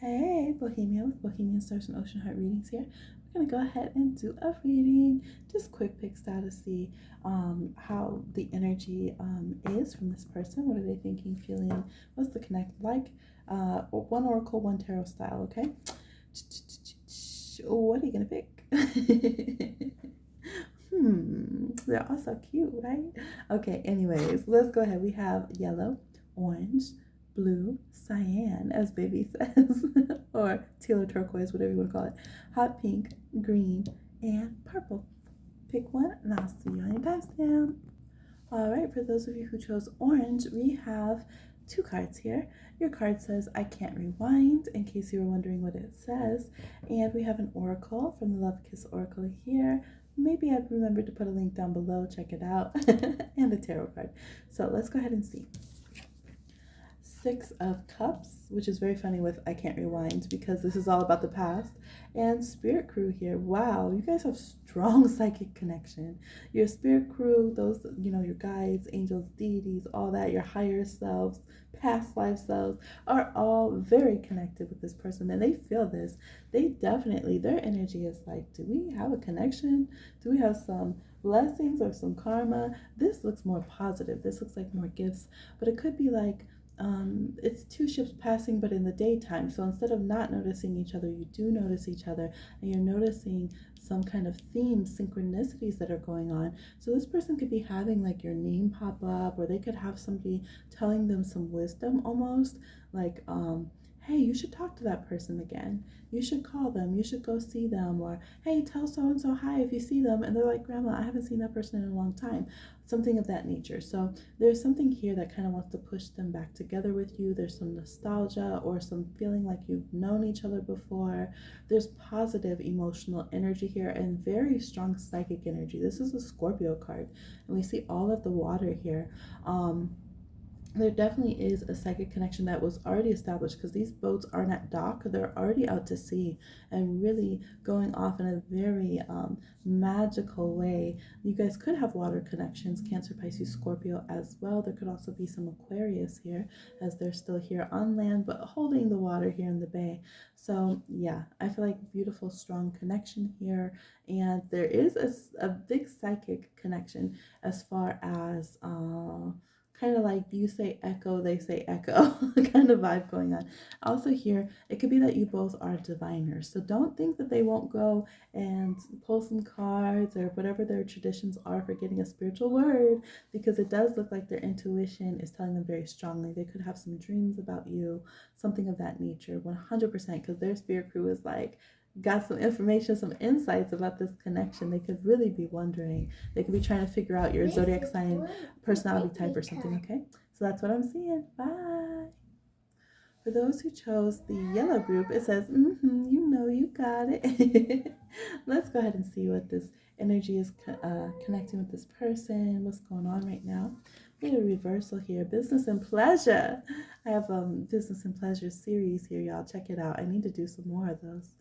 Hey, Bohemia with Bohemian Stars and Ocean Heart Readings here. We're going to go ahead and do a reading, just quick picks out to see how the energy is from this person. What are they thinking, feeling? What's the connect like? One oracle, one tarot style, okay? What are you going to pick? They're all so cute, right? Okay, anyways, let's go ahead. We have yellow, orange, blue, cyan, as baby says, or teal or turquoise, whatever you want to call it, hot pink, green, and purple. Pick one, and I'll see you on your dice down. All right, for those of you who chose orange, we have two cards here. Your card says, I can't rewind, in case you were wondering what it says. And we have an oracle from the Love Kiss Oracle here. Maybe I'd remember to put a link down below, check it out, and a tarot card. So let's go ahead and see. Six of Cups, which is very funny with I Can't Rewind because this is all about the past. And Spirit Crew here. Wow, you guys have strong psychic connection. Your Spirit Crew, those, your guides, angels, deities, all that, your higher selves, past life selves are all very connected with this person and they feel this. They definitely, their energy is like, do we have a connection? Do we have some blessings or some karma? This looks more positive. This looks like more gifts, but it could be like, it's two ships passing but in the daytime, so instead of not noticing each other, you do notice each other and you're noticing some kind of themes, synchronicities that are going on. So this person could be having like your name pop up, or they could have somebody telling them some wisdom, almost like hey, you should talk to that person again, you should call them, you should go see them, or hey, tell so and so hi if you see them. And they're like, Grandma, I haven't seen that person in a long time, something of that nature. So there's something here that kind of wants to push them back together with you. There's some nostalgia or some feeling like you've known each other before. There's positive emotional energy here and very strong psychic energy. This is a Scorpio card, and we see all of the water here. There definitely is a psychic connection that was already established because these boats aren't at dock, they're already out to sea and really going off in a very magical way. You guys could have water connections, Cancer, Pisces, Scorpio as well. There could also be some Aquarius here as they're still here on land but holding the water here in the bay. So yeah, I feel like beautiful strong connection here, and there is a big psychic connection as far as kind of like you say echo, they say echo kind of vibe going on. Also here, it could be that you both are diviners. So don't think that they won't go and pull some cards or whatever their traditions are for getting a spiritual word, because it does look like their intuition is telling them very strongly. They could have some dreams about you, something of that nature, 100%, because their spirit crew is like, got some information, some insights about this connection. They could really be wondering. They could be trying to figure out your zodiac sign, personality type or something, okay? So that's what I'm seeing. Bye. For those who chose the yellow group, it says, you got it. Let's go ahead and see what this energy is connecting with this person, what's going on right now. We have a reversal here, business and pleasure. I have business and pleasure series here, y'all. Check it out. I need to do some more of those.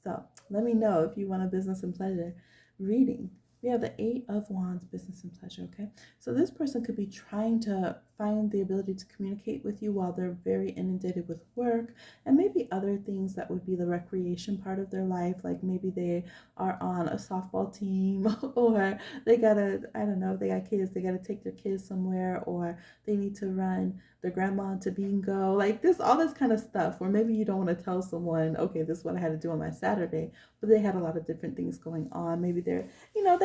So let me know if you want a business and pleasure reading. We have the Eight of Wands, business and pleasure, okay? So this person could be trying to find the ability to communicate with you while they're very inundated with work and maybe other things that would be the recreation part of their life. Like maybe they are on a softball team or they gotta, I don't know, they got kids, they gotta take their kids somewhere, or they need to run their grandma to bingo, like this, all this kind of stuff. Or maybe you don't want to tell someone, okay, this is what I had to do on my Saturday, but they had a lot of different things going on. Maybe they're,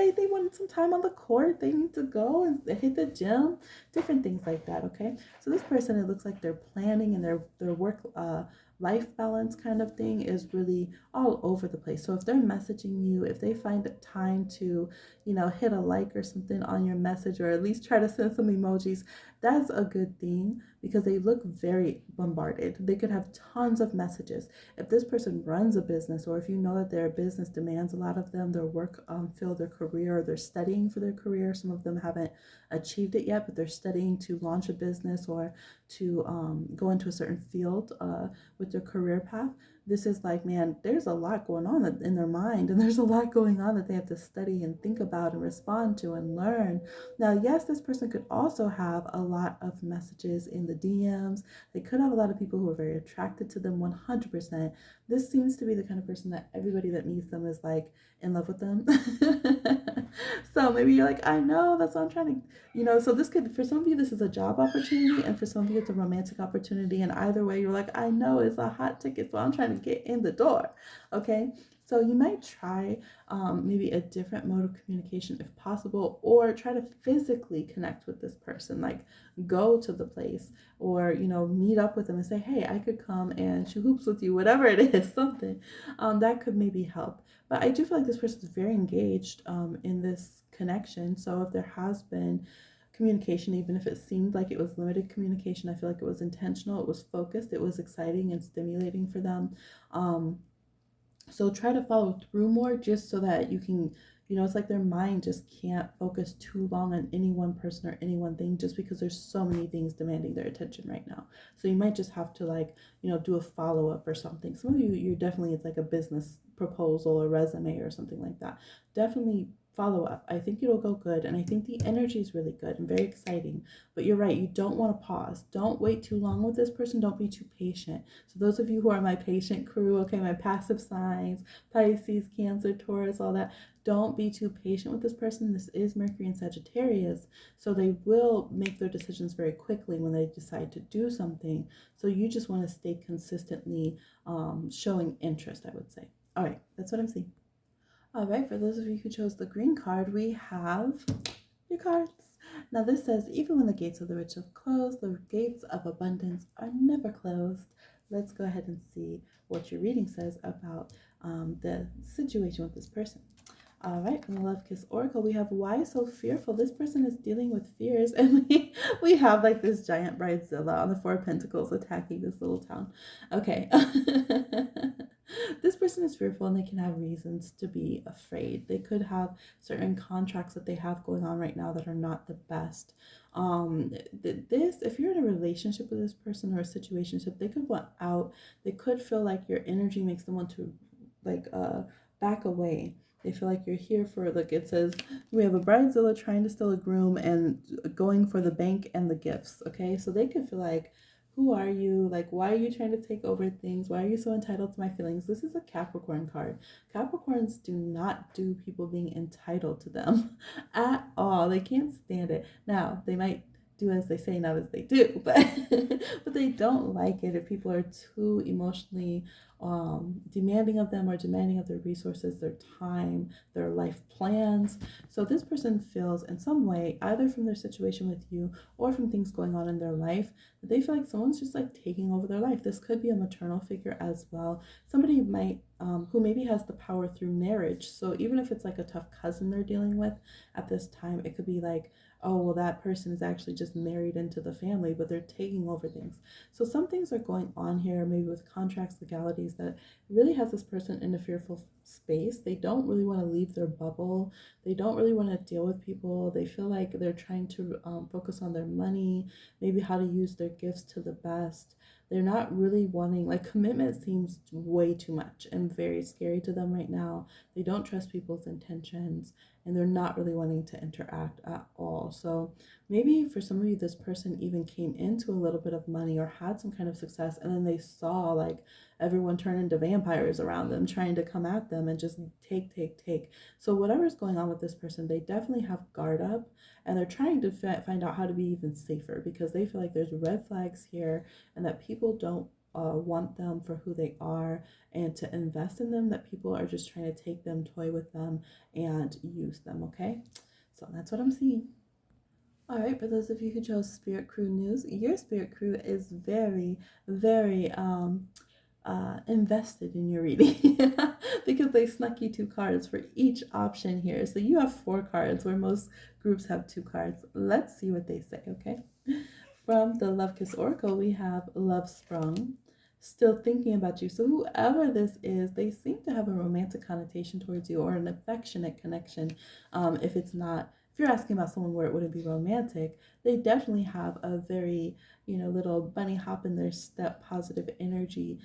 they wanted some time on the court, they need to go and hit the gym, different things like that, okay? So this person, it looks like they're planning, and their work life balance kind of thing is really all over the place. So if they're messaging you, if they find time to, hit a like or something on your message, or at least try to send some emojis, that's a good thing because they look very bombarded. They could have tons of messages. If this person runs a business, or if you know that their business demands a lot of them, their work field, their career, or they're studying for their career. Some of them haven't achieved it yet, but they're studying to launch a business or to go into a certain field with their career path. This is like, man, there's a lot going on in their mind, and there's a lot going on that they have to study and think about and respond to and learn. Now, yes, this person could also have a lot of messages in the the DMs. They could have a lot of people who are very attracted to them 100%. This seems to be the kind of person that everybody that meets them is like in love with them. So maybe you're like, I know, that's what I'm trying to, so this could, for some of you, this is a job opportunity, and for some of you, it's a romantic opportunity. And either way, you're like, I know it's a hot ticket, so I'm trying to get in the door. Okay. So you might try maybe a different mode of communication if possible, or try to physically connect with this person, like go to the place, or meet up with them and say, hey, I could come and shoot hoops with you, whatever it is, something that could maybe help. But I do feel like this person is very engaged in this connection. So if there has been communication, even if it seemed like it was limited communication, I feel like it was intentional, it was focused, it was exciting and stimulating for them. So try to follow through more, just so that you can, it's like their mind just can't focus too long on any one person or any one thing, just because there's so many things demanding their attention right now. So you might just have to do a follow-up or something. Some of you're definitely, it's like a business proposal or resume or something like that. Definitely follow up. I think it'll go good, and I think the energy is really good and very exciting. But you're right, you don't want to pause. Don't wait too long with this person. Don't be too patient. So those of you who are my patient crew, okay, my passive signs, Pisces, Cancer, Taurus, all that, don't be too patient with this person. This is Mercury and Sagittarius, so they will make their decisions very quickly when they decide to do something. So you just want to stay consistently showing interest, I would say. All right, that's what I'm seeing. All right, for those of you who chose the green card, we have your cards. Now this says, even when the gates of the rich have closed, the gates of abundance are never closed. Let's go ahead and see what your reading says about the situation with this person. All right, from the Love Kiss Oracle, we have, why so fearful? This person is dealing with fears, and we have like this giant bridezilla on the Four of Pentacles attacking this little town. Okay. This person is fearful, and they can have reasons to be afraid. They could have certain contracts that they have going on right now that are not the best. If you're in a relationship with this person or a situationship, they could want out. They could feel like your energy makes them want to back away. They feel like you're here for, like it says, we have a bridezilla trying to steal a groom and going for the bank and the gifts. Okay, so they could feel like, who are you? Like, why are you trying to take over things? Why are you so entitled to my feelings? This is a Capricorn card. Capricorns do not do people being entitled to them at all. They can't stand it. Now, they might do as they say, not as they do, but but they don't like it if people are too emotionally demanding of them, or demanding of their resources, their time, their life plans. So this person feels in some way, either from their situation with you or from things going on in their life, that they feel like someone's just like taking over their life. This could be a maternal figure as well. Somebody might who maybe has the power through marriage. So even if it's like a tough cousin they're dealing with at this time, it could be like, oh, well, that person is actually just married into the family, but they're taking over things. So some things are going on here, maybe with contracts, legalities, that really has this person in a fearful space. They don't really want to leave their bubble. They don't really want to deal with people. They feel like they're trying to focus on their money, maybe how to use their gifts to the best. They're not really wanting, like, commitment seems way too much and very scary to them right now. They don't trust people's intentions, and they're not really wanting to interact at all. So maybe for some of you, this person even came into a little bit of money or had some kind of success, and then they saw like everyone turn into vampires around them, trying to come at them and just take. So whatever's going on with this person, they definitely have guard up, and they're trying to find out how to be even safer, because they feel like there's red flags here, and that people don't want them for who they are and to invest in them, that people are just trying to take them, toy with them, and use them. Okay, so that's what I'm seeing. All right, for those of you who chose Spirit Crew News, your Spirit Crew is very, very invested in your reading because they snuck you 2 cards for each option here. So you have 4 cards where most groups have 2 cards. Let's see what they say, okay? From the Love Kiss Oracle, we have Love Sprung, still thinking about you. So whoever this is, they seem to have a romantic connotation towards you, or an affectionate connection. If you're asking about someone where it wouldn't be romantic, they definitely have a very, little bunny hop in their step positive energy,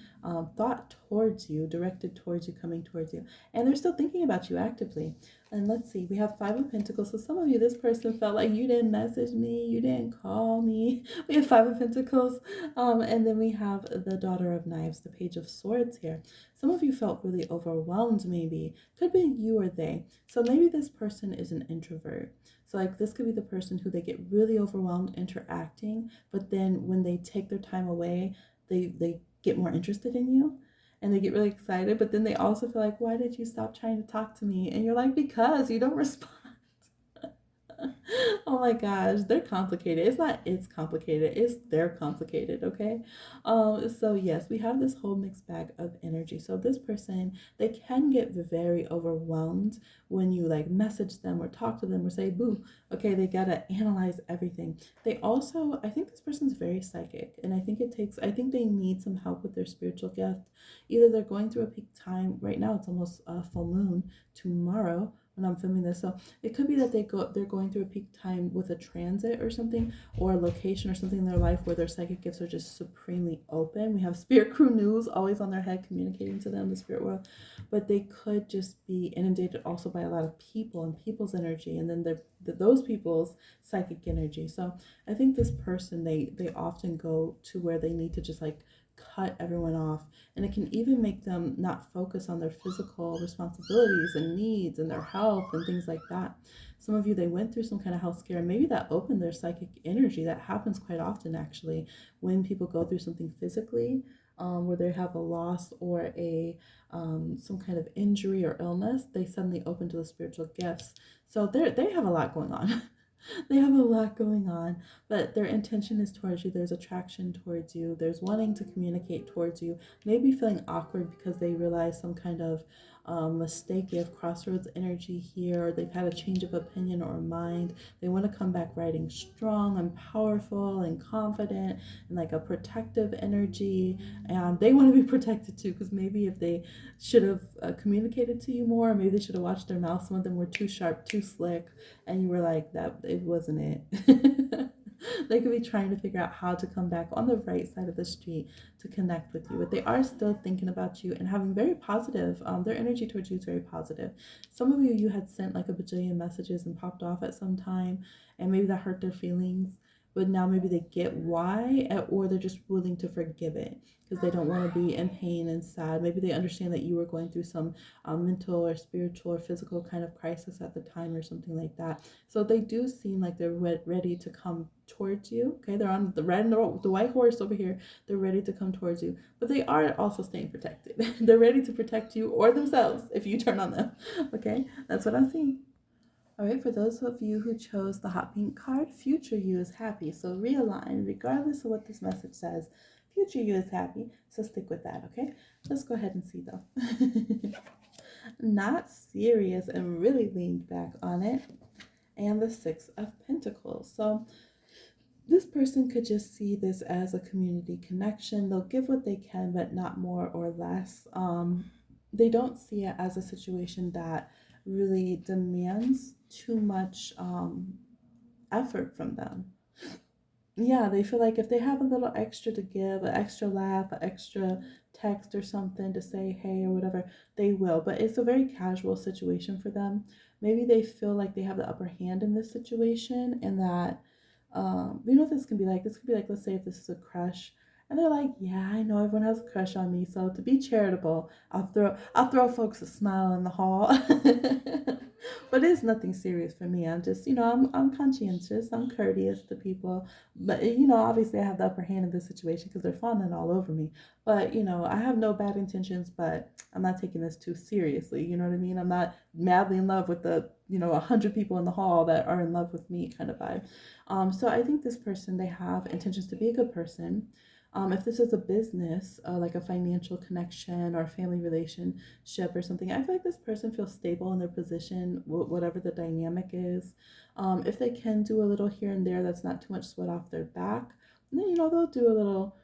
thought towards you, directed towards you, coming towards you. And they're still thinking about you actively. And let's see, we have Five of Pentacles. So some of you, this person felt like you didn't message me, you didn't call me. We have Five of Pentacles. And then we have the Daughter of Knives, the Page of Swords here. Some of you felt really overwhelmed, maybe. Could be you or they. So maybe this person is an introvert. So like this could be the person who they get really overwhelmed interacting, but then when they take their time away, they get more interested in you and they get really excited, but then they also feel like, why did you stop trying to talk to me? And you're like, because you don't respond. Oh my gosh, they're complicated. It's not it's complicated, it's they're complicated, okay? So yes, we have this whole mixed bag of energy. So this person, they can get very overwhelmed when you like message them or talk to them or say boo. Okay, they gotta analyze everything. They also, I think this person's very psychic, and I think they need some help with their spiritual gift. Either they're going through a peak time right now, it's almost a full moon tomorrow when I'm filming this. So it could be that they're going through a peak time with a transit or something, or a location or something in their life where their psychic gifts are just supremely open. We have spirit crew news always on their head communicating to them, the spirit world, but they could just be inundated also by a lot of people and people's energy, and then those people's psychic energy. So I think this person, they often go to where they need to just like cut everyone off, and it can even make them not focus on their physical responsibilities and needs and their health and things like that. Some of you, they went through some kind of health scare, and maybe that opened their psychic energy. That happens quite often actually when people go through something physically, where they have a loss or a some kind of injury or illness, they suddenly open to the spiritual gifts. So they have a lot going on. They have a lot going on, but their intention is towards you. There's attraction towards you. There's wanting to communicate towards you. Maybe feeling awkward because they realize some kind of mistake. You have crossroads energy here, or they've had a change of opinion or mind. They want to come back writing strong and powerful and confident and like a protective energy. And they want to be protected too, because maybe if they should have communicated to you more, maybe they should have watched their mouth. Some of them were too sharp, too slick, and you were like, that it wasn't it. They could be trying to figure out how to come back on the right side of the street to connect with you, but they are still thinking about you and having very positive, their energy towards you is very positive. Some of you had sent like a bajillion messages and popped off at some time, and maybe that hurt their feelings, but now maybe they get why, or they're just willing to forgive it because they don't want to be in pain and sad. Maybe they understand that you were going through some mental or spiritual or physical kind of crisis at the time or something like that. So they do seem like they're ready to come towards you. Okay, they're on the red and the white horse over here. They're ready to come towards you, but they are also staying protected. They're ready to protect you or themselves if you turn on them. Okay, that's what I'm seeing. All right, for those of you who chose the hot pink card, future you is happy. So realign, regardless of what this message says. Future you is happy, so stick with that, okay? Let's go ahead and see though. Not serious and really leaned back on it. And the Six of Pentacles. So this person could just see this as a community connection. They'll give what they can, but not more or less. They don't see it as a situation that really demands too much effort from them. Yeah, they feel like if they have a little extra to give, an extra laugh, an extra text or something to say hey or whatever, they will. But it's a very casual situation for them. Maybe they feel like they have the upper hand in this situation, and that you know what this can be like? This could be like, let's say if this is a crush, and they're like, yeah, I know everyone has a crush on me, so to be charitable, I'll throw folks a smile in the hall. But it's nothing serious for me. I'm just, I'm conscientious, I'm courteous to people, but obviously I have the upper hand in this situation because they're fawning all over me. But I have no bad intentions, but I'm not taking this too seriously. You know what I mean? I'm not madly in love with the 100 people in the hall that are in love with me kind of vibe. So I think this person, they have intentions to be a good person. If this is a business, like a financial connection or a family relationship or something, I feel like this person feels stable in their position, whatever the dynamic is. If they can do a little here and there, that's not too much sweat off their back, then, they'll do a little,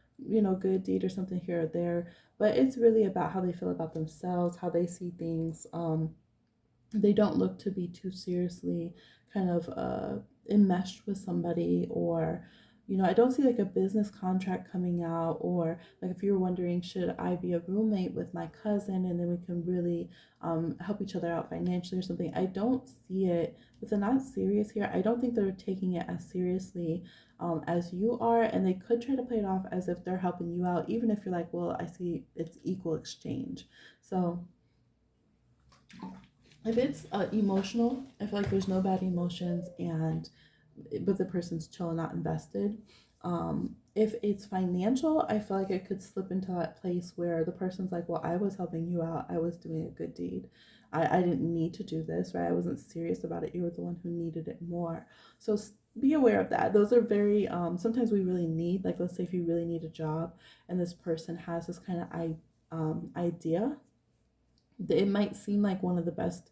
good deed or something here or there. But it's really about how they feel about themselves, how they see things. They don't look to be too seriously kind of enmeshed with somebody, or I don't see like a business contract coming out, or like if you're wondering, should I be a roommate with my cousin and then we can really help each other out financially or something. I don't see it, but they're not serious here. I don't think they're taking it as seriously as you are, and they could try to play it off as if they're helping you out, even if you're like, well, I see it's equal exchange. So if it's emotional, I feel like there's no bad emotions, and but the person's chill and not invested. If it's financial, I feel like it could slip into that place where the person's like, well, I was helping you out, I was doing a good deed, I didn't need to do this, right? I wasn't serious about it, you were the one who needed it more. So be aware of that. Those are very sometimes we really need, like, let's say if you really need a job and this person has this kind of idea, it might seem like one of the best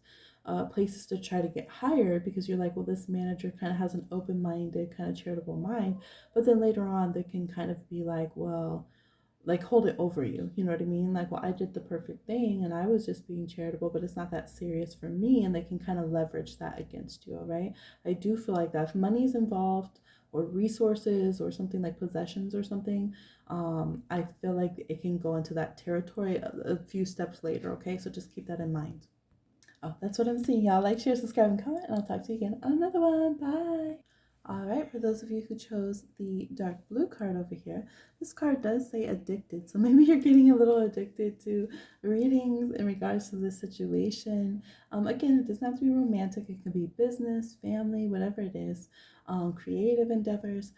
places to try to get hired, because you're like, well, this manager kind of has an open-minded, kind of charitable mind. But then later on, they can kind of be like, well, like hold it over you. You know what I mean? Like, well, I did the perfect thing and I was just being charitable, but it's not that serious for me. And they can kind of leverage that against you, all right? I do feel like that if money is involved, or resources, or something like possessions or something, I feel like it can go into that territory a few steps later, okay? So just keep that in mind. Oh, that's what I'm seeing, y'all. Like, share, subscribe, and comment, and I'll talk to you again on another one. Bye. All right, for those of you who chose the dark blue card over here, this card does say addicted. So maybe you're getting a little addicted to readings in regards to this situation. Again, it doesn't have to be romantic. It can be business, family, whatever it is, creative endeavors.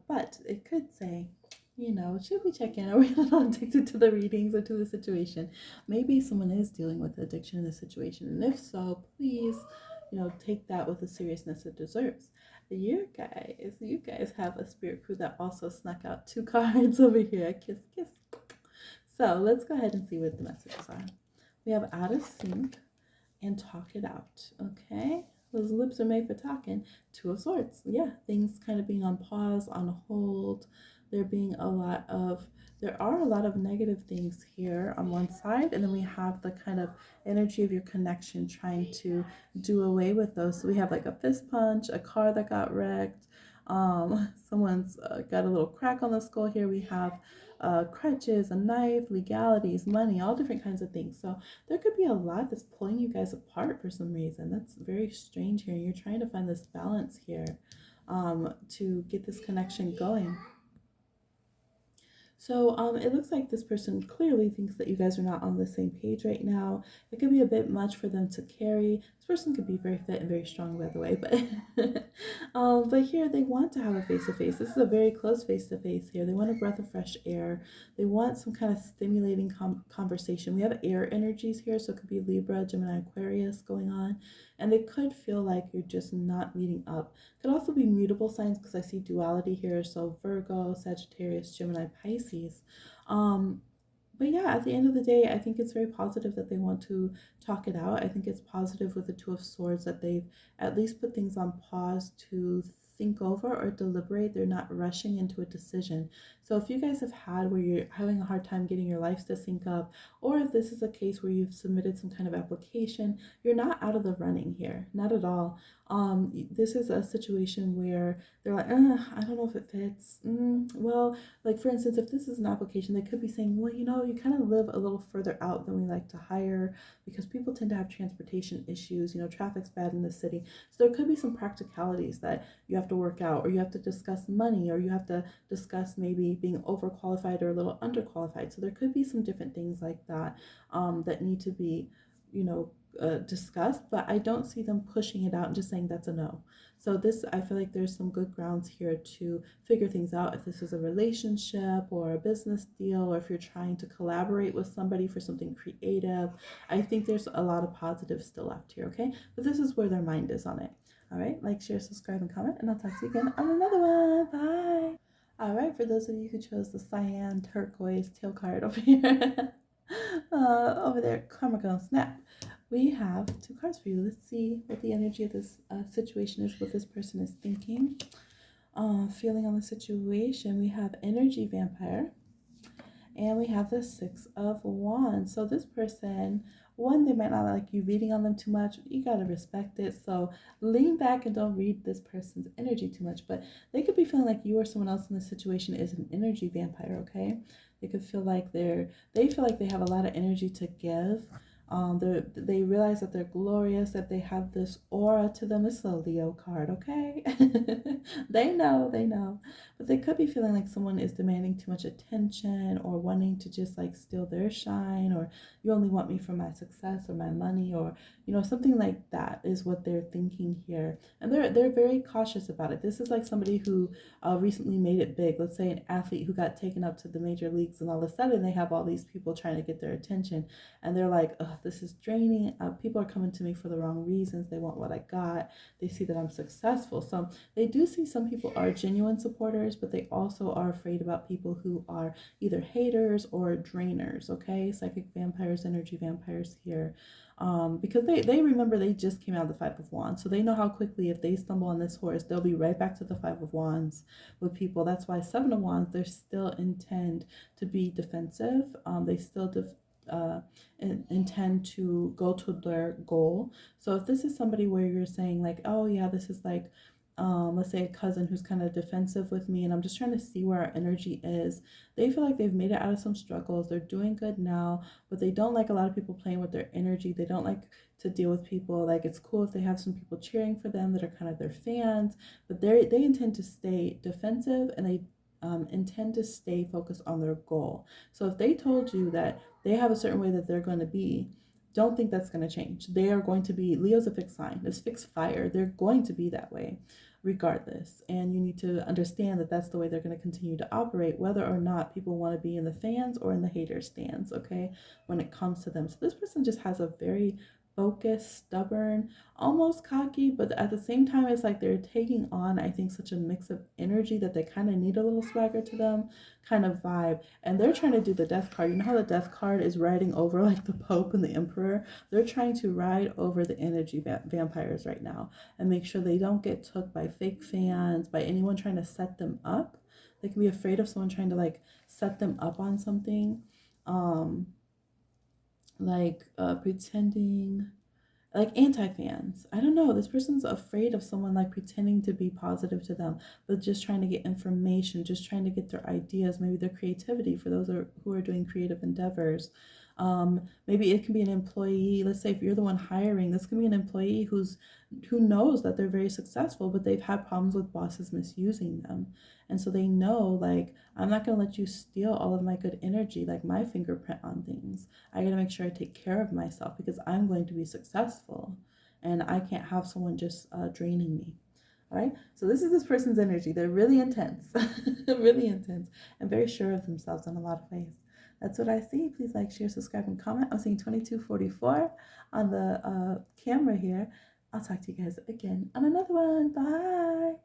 But it could say, should we check in? Are we a little addicted to the readings or to the situation? Maybe someone is dealing with addiction in this situation. And if so, please, take that with the seriousness it deserves. You guys have a spirit crew that also snuck out 2 cards over here. Kiss, kiss. So let's go ahead and see what the messages are. We have out of sync and talk it out. Okay, those lips are made for talking. 2 of Swords. Yeah, things kind of being on pause, on hold. There are a lot of negative things here on one side, and then we have the kind of energy of your connection trying to do away with those. So we have like a fist punch, a car that got wrecked, someone's got a little crack on the skull here. We have crutches, a knife, legalities, money, all different kinds of things. So there could be a lot that's pulling you guys apart for some reason. That's very strange here. You're trying to find this balance here to get this connection going. So it looks like this person clearly thinks that you guys are not on the same page right now. It could be a bit much for them to carry. This person could be very fit and very strong, by the way, but here they want to have a face-to-face. This is a very close face-to-face here. They want a breath of fresh air. They want some kind of stimulating conversation. We have air energies here, so it could be Libra, Gemini, Aquarius going on, and they could feel like you're just not meeting up. Could also be mutable signs, because I see duality here, so Virgo, Sagittarius, Gemini, Pisces. But yeah, at the end of the day, I think it's very positive that they want to talk it out. I think it's positive with the 2 of Swords that they've at least put things on pause to think over or deliberate. They're not rushing into a decision. So if you guys have had where you're having a hard time getting your lives to sync up, or if this is a case where you've submitted some kind of application, you're not out of the running here, not at all. This is a situation where they're like, I don't know if it fits. Well, like for instance, if this is an application, they could be saying, well, you kind of live a little further out than we like to hire, because people tend to have transportation issues. Traffic's bad in the city. So there could be some practicalities that you have to work out, or you have to discuss money, or you have to discuss maybe being overqualified or a little underqualified. So there could be some different things like that that need to be, discussed, but I don't see them pushing it out and just saying that's a no. So I feel like there's some good grounds here to figure things out. If this is a relationship or a business deal, or if you're trying to collaborate with somebody for something creative, I think there's a lot of positives still left here, okay? But this is where their mind is on it. All right, like, share, subscribe, and comment, and I'll talk to you again on another one. Bye. All right, for those of you who chose the cyan turquoise tail card over here, over there, karma gonna snap. We have 2 cards for you. Let's see what the energy of this situation is, what this person is thinking, feeling on the situation. We have energy vampire, And we have the Six of Wands. So this person, one, they might not like you reading on them too much. You got to respect it. So lean back and don't read this person's energy too much. But they could be feeling like you or someone else in this situation is an energy vampire, okay? They could feel like they feel like they have a lot of energy to give. They realize that they're glorious, that they have this aura to them. It's a Leo card, okay? They know. But they could be feeling like someone is demanding too much attention or wanting to just like steal their shine, or you only want me for my success or my money, or something like that is what they're thinking here. And they're very cautious about it. This is like somebody who recently made it big. Let's say an athlete who got taken up to the major leagues, and all of a sudden they have all these people trying to get their attention, and they're like, oh, this is draining. People are coming to me for the wrong reasons. They want what I got. They see that I'm successful. So they do see some people are genuine supporters, but they also are afraid about people who are either haters or drainers, okay? Psychic vampires, energy vampires here. Because they remember they just came out of the Five of Wands. So they know how quickly, if they stumble on this horse, they'll be right back to the Five of Wands with people. That's why Seven of Wands, they still intend to be defensive. They still intend to go to their goal. So if this is somebody where you're saying like, oh yeah, this is like, let's say a cousin who's kind of defensive with me, and I'm just trying to see where our energy is. They feel like they've made it out of some struggles. They're doing good now, but they don't like a lot of people playing with their energy. They don't like to deal with people. Like, it's cool if they have some people cheering for them that are kind of their fans, but they intend to stay defensive, and they intend to stay focused on their goal. So if they told you that they have a certain way that they're going to be, don't think that's going to change. They are going to be, Leo's a fixed sign, it's fixed fire. They're going to be that way regardless. And you need to understand that that's the way they're going to continue to operate, whether or not people want to be in the fans or in the hater stands, okay, when it comes to them. So this person just has a very focused, stubborn, almost cocky, but at the same time, it's like they're taking on, I think, such a mix of energy that they kind of need a little swagger to them, kind of vibe. And they're trying to do the death card. You know how the death card is riding over like the Pope and the Emperor? They're trying to ride over the energy vampires right now and make sure they don't get took by fake fans, by anyone trying to set them up. They can be afraid of someone trying to like set them up on something. Um, pretending, like anti-fans. I don't know, this person's afraid of someone like pretending to be positive to them, but just trying to get information, just trying to get their ideas, maybe their creativity, for those who are doing creative endeavors. Maybe it can be an employee. Let's say if you're the one hiring, this can be an employee who knows that they're very successful, but they've had problems with bosses misusing them. And so they know, like, I'm not going to let you steal all of my good energy, like my fingerprint on things. I got to make sure I take care of myself because I'm going to be successful, and I can't have someone just draining me. All right. So this is this person's energy. They're really intense, really intense, and very sure of themselves in a lot of ways. That's what I see. Please like, share, subscribe, and comment. I'm seeing 2244 on the camera here. I'll talk to you guys again on another one. Bye.